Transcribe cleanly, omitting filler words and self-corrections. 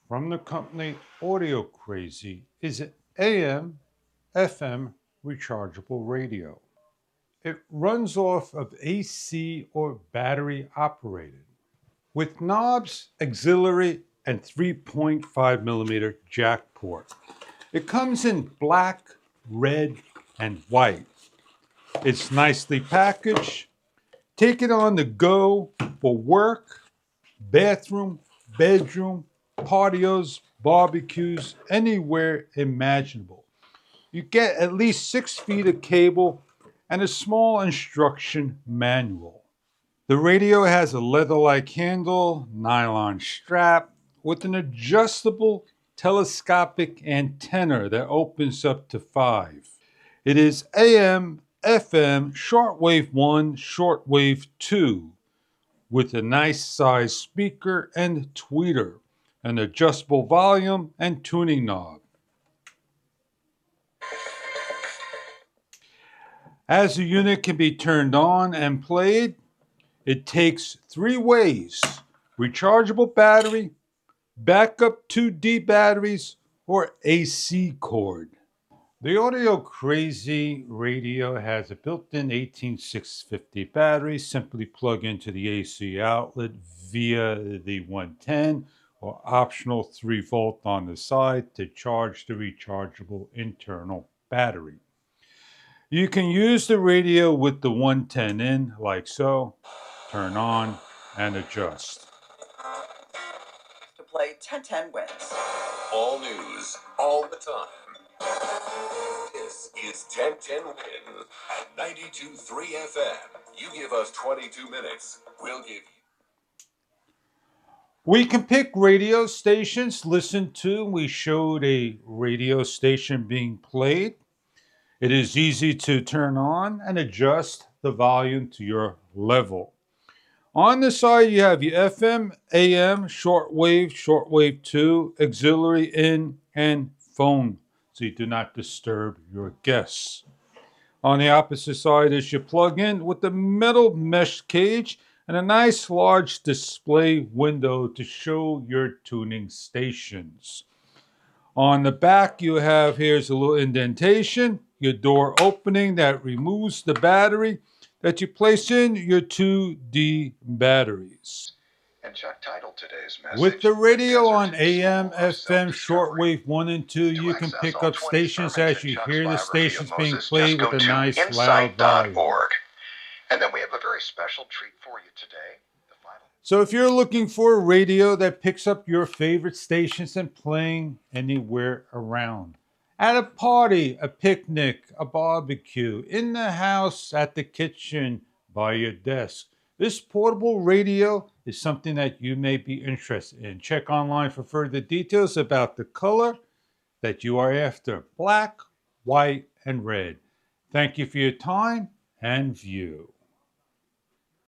from the company Audio Crazy is an AM, FM rechargeable radio. It runs off of AC or battery operated with knobs, auxiliary, and 3.5mm jack port. It comes in black, red, and white. It's nicely packaged. Take it on the go for work, bathroom, bedroom, patios, barbecues, anywhere imaginable. You get at least 6 feet of cable and a small instruction manual. The radio has a leather-like handle, nylon strap, with an adjustable telescopic antenna that opens up to 5. It is AM, FM, shortwave 1, shortwave 2, with a nice size speaker and tweeter, an adjustable volume and tuning knob. As the unit can be turned on and played, it takes 3 ways: rechargeable battery, backup 2D batteries, or AC cord. The Audio Crazy radio has a built-in 18650 battery. Simply plug into the AC outlet via the 110 or optional 3 volt on the side to charge the rechargeable internal battery. You can use the radio with the 110 in, like so, turn on and adjust. To play 1010 wins. All news, all the time. This is 1010 Win at 92.3 FM. You give us 22 minutes, we'll give you. We can pick radio stations, listen to. We showed a radio station being played. It is easy to turn on and adjust the volume to your level. On the side, you have your FM, AM, shortwave, shortwave 2, auxiliary in, and phone, so you do not disturb your guests. On the opposite side is your plug-in with the metal mesh cage and a nice large display window to show your tuning stations. On the back, you have, here's a little indentation, your door opening that removes the battery that you place in your 2D batteries. And Chuck titled today's message. With the radio on AM, FM, shortwave 1 and 2, you can pick up stations as you hear the stations being played with a nice loud volume. And then we have a very special treat for you today. So if you're looking for a radio that picks up your favorite stations and playing anywhere around, at a party, a picnic, a barbecue, in the house, at the kitchen, by your desk, this portable radio is something that you may be interested in. Check online for further details about the color that you are after: black, white, and red. Thank you for your time and view.